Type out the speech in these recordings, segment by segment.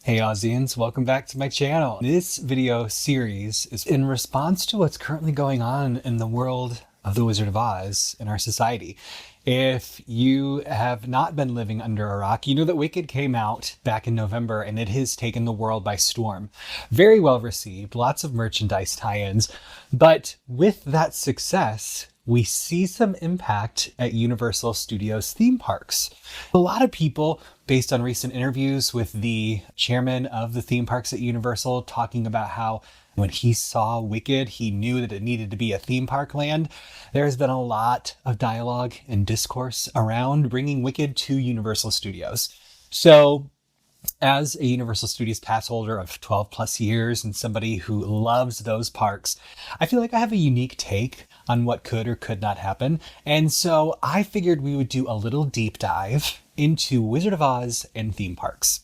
Hey Aussians, welcome back to my channel. This video series is in response to what's currently going on in the world of the Wizard of Oz in our society. If you have not been living under a rock, you know that Wicked came out back in November and it has taken the world by storm. Very well received, lots of merchandise tie-ins, but with that success, we see some impact at Universal Studios theme parks. A lot of people, based on recent interviews with the chairman of the theme parks at Universal, talking about how when he saw Wicked, he knew that it needed to be a theme park land. There's been a lot of dialogue and discourse around bringing Wicked to Universal Studios. So as a Universal Studios pass holder of 12 plus years and somebody who loves those parks, I feel like I have a unique take on what could or could not happen. And so I figured we would do a little deep dive into Wizard of Oz and theme parks.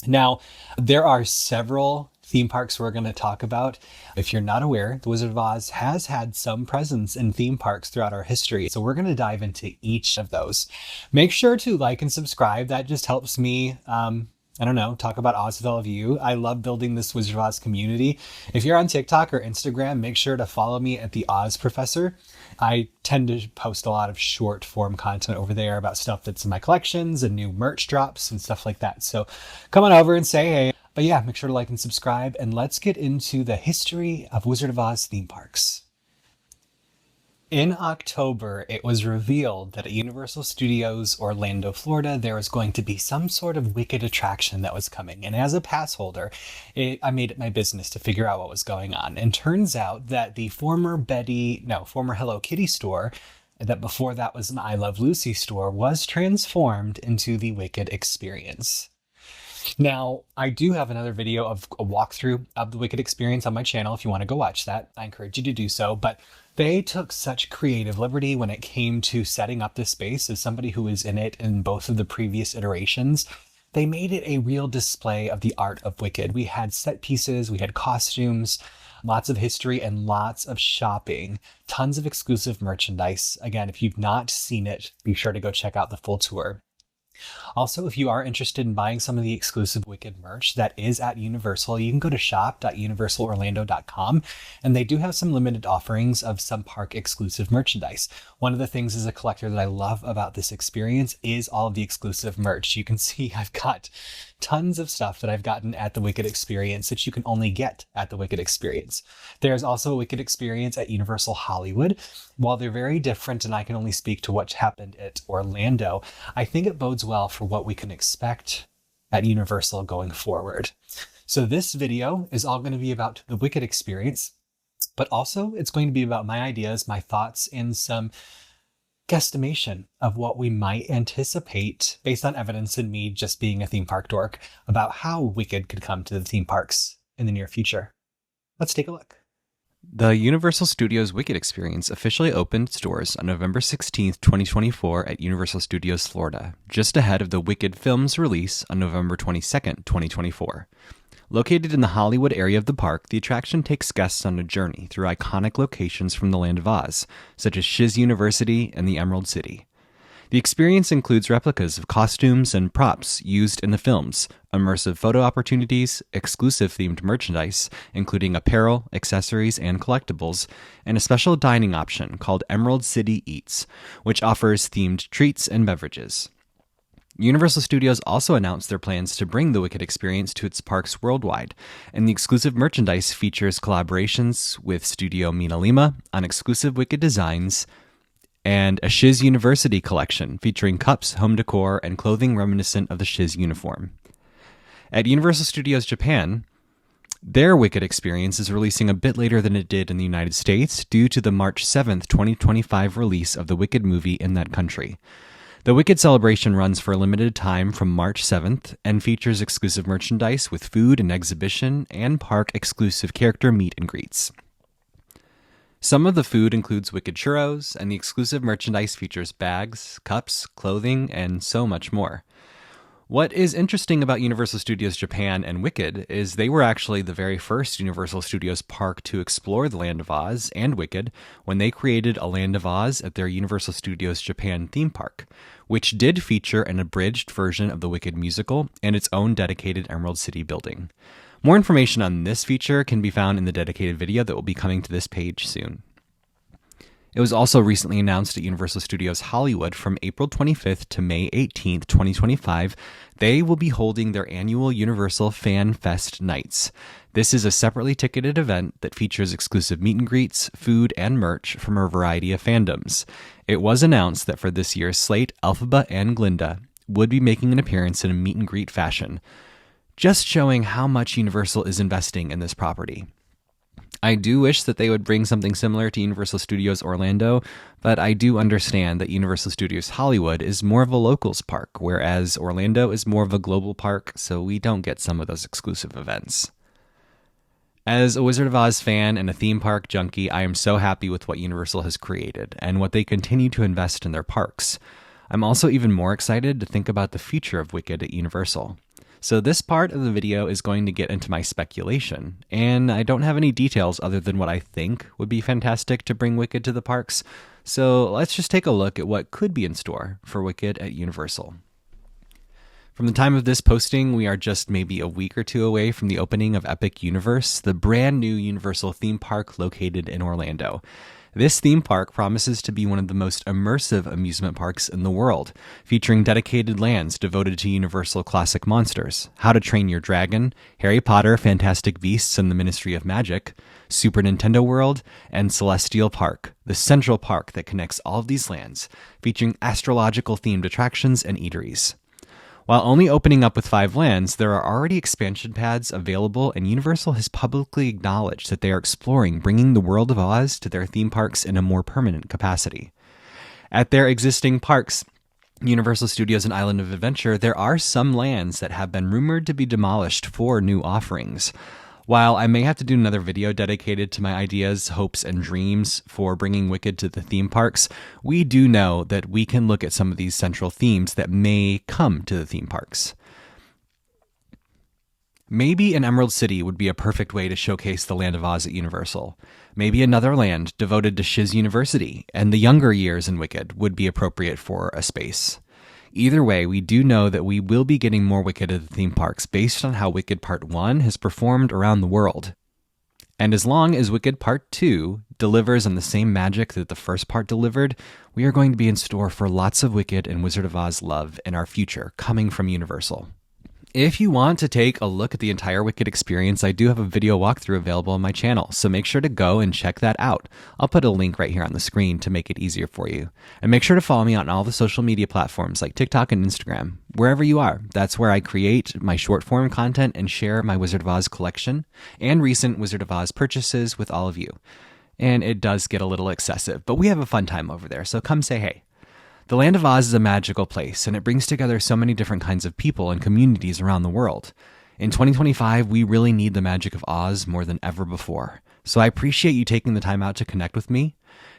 Now, there are several theme parks we're going to talk about. If you're not aware, the Wizard of Oz has had some presence in theme parks throughout our history. So we're going to dive into each of those. Make sure to like and subscribe. That just helps me, talk about Oz with all of you. I love building this Wizard of Oz community. If you're on TikTok or Instagram, make sure to follow me at the Oz Professor. I tend to post a lot of short form content over there about stuff that's in my collections and new merch drops and stuff like that. So come on over and say hey. But yeah, make sure to like and subscribe, and let's get into the history of Wizard of Oz theme parks. In October, it was revealed that at Universal Studios Orlando, Florida, there was going to be some sort of Wicked attraction that was coming. And as a pass holder, I made it my business to figure out what was going on. And turns out that the former Hello Kitty store, that before that was an I Love Lucy store, was transformed into the Wicked experience. Now, I do have another video of a walkthrough of the Wicked experience on my channel. If you want to go watch that, I encourage you to do so. But they took such creative liberty when it came to setting up this space. As somebody who was in it in both of the previous iterations, they made it a real display of the art of Wicked. We had set pieces, we had costumes, lots of history, and lots of shopping, tons of exclusive merchandise. Again, if you've not seen it, be sure to go check out the full tour. Also, if you are interested in buying some of the exclusive Wicked merch that is at Universal, you can go to shop.universalorlando.com, and they do have some limited offerings of some park exclusive merchandise. One of the things as a collector that I love about this experience is all of the exclusive merch. You can see I've got tons of stuff that I've gotten at the Wicked experience that you can only get at the Wicked experience. There's also a Wicked experience at Universal Hollywood. While they're very different and I can only speak to what happened at Orlando, I think it bodes well for what we can expect at Universal going forward. So this video is all going to be about the Wicked experience, but also it's going to be about my ideas, my thoughts, and some guesstimation of what we might anticipate based on evidence and me just being a theme park dork about how Wicked could come to the theme parks in the near future. Let's take a look. The Universal Studios Wicked experience officially opened its doors on November 16th, 2024 at Universal Studios Florida, just ahead of the Wicked film's release on November 22nd, 2024. Located in the Hollywood area of the park, the attraction takes guests on a journey through iconic locations from the Land of Oz, such as Shiz University and the Emerald City. The experience includes replicas of costumes and props used in the films, immersive photo opportunities, exclusive themed merchandise, including apparel, accessories, and collectibles, and a special dining option called Emerald City Eats, which offers themed treats and beverages. Universal Studios also announced their plans to bring the Wicked experience to its parks worldwide, and the exclusive merchandise features collaborations with Studio Mina Lima on exclusive Wicked designs, and a Shiz University collection featuring cups, home decor, and clothing reminiscent of the Shiz uniform. At Universal Studios Japan, their Wicked experience is releasing a bit later than it did in the United States due to the March 7th, 2025 release of the Wicked movie in that country. The Wicked celebration runs for a limited time from March 7th and features exclusive merchandise with food and exhibition and park-exclusive character meet and greets. Some of the food includes Wicked churros, and the exclusive merchandise features bags, cups, clothing, and so much more. What is interesting about Universal Studios Japan and Wicked is they were actually the very first Universal Studios park to explore the Land of Oz and Wicked when they created a Land of Oz at their Universal Studios Japan theme park, which did feature an abridged version of the Wicked musical and its own dedicated Emerald City building. More information on this feature can be found in the dedicated video that will be coming to this page soon. It was also recently announced at Universal Studios Hollywood from April 25th to May 18th, 2025, they will be holding their annual Universal Fan Fest Nights. This is a separately ticketed event that features exclusive meet and greets, food, and merch from a variety of fandoms. It was announced that for this year's slate, Elphaba and Glinda would be making an appearance in a meet and greet fashion, just showing how much Universal is investing in this property. I do wish that they would bring something similar to Universal Studios Orlando, but I do understand that Universal Studios Hollywood is more of a locals park, whereas Orlando is more of a global park, so we don't get some of those exclusive events. As a Wizard of Oz fan and a theme park junkie, I am so happy with what Universal has created and what they continue to invest in their parks. I'm also even more excited to think about the future of Wicked at Universal. So this part of the video is going to get into my speculation, and I don't have any details other than what I think would be fantastic to bring Wicked to the parks, so let's just take a look at what could be in store for Wicked at Universal. From the time of this posting, we are just maybe a week or two away from the opening of Epic Universe, the brand new Universal theme park located in Orlando. This theme park promises to be one of the most immersive amusement parks in the world, featuring dedicated lands devoted to Universal classic monsters, How to Train Your Dragon, Harry Potter, Fantastic Beasts and the Ministry of Magic, Super Nintendo World, and Celestial Park, the central park that connects all of these lands, featuring astrological-themed attractions and eateries. While only opening up with 5 lands, there are already expansion pads available, and Universal has publicly acknowledged that they are exploring bringing the World of Oz to their theme parks in a more permanent capacity. At their existing parks, Universal Studios and Island of Adventure, there are some lands that have been rumored to be demolished for new offerings. While I may have to do another video dedicated to my ideas, hopes, and dreams for bringing Wicked to the theme parks, we do know that we can look at some of these central themes that may come to the theme parks. Maybe an Emerald City would be a perfect way to showcase the Land of Oz at Universal. Maybe another land devoted to Shiz University and the younger years in Wicked would be appropriate for a space. Either way, we do know that we will be getting more Wicked at the theme parks based on how Wicked Part 1 has performed around the world. And as long as Wicked Part 2 delivers on the same magic that the first part delivered, we are going to be in store for lots of Wicked and Wizard of Oz love in our future coming from Universal. If you want to take a look at the entire Wicked experience, I do have a video walkthrough available on my channel, so make sure to go and check that out. I'll put a link right here on the screen to make it easier for you. And make sure to follow me on all the social media platforms like TikTok and Instagram. Wherever you are, that's where I create my short form content and share my Wizard of Oz collection and recent Wizard of Oz purchases with all of you. And it does get a little excessive, but we have a fun time over there, so come say hey. The Land of Oz is a magical place, and it brings together so many different kinds of people and communities around the world. In 2025, we really need the magic of Oz more than ever before. So I appreciate you taking the time out to connect with me.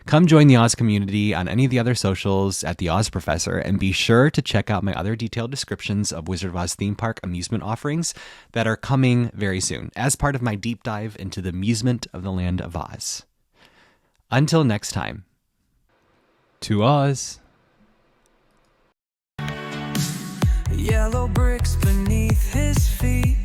Come join the Oz community on any of the other socials at the Oz Professor, and be sure to check out my other detailed descriptions of Wizard of Oz theme park amusement offerings that are coming very soon as part of my deep dive into the amusement of the Land of Oz. Until next time, to Oz. Yellow bricks beneath his feet.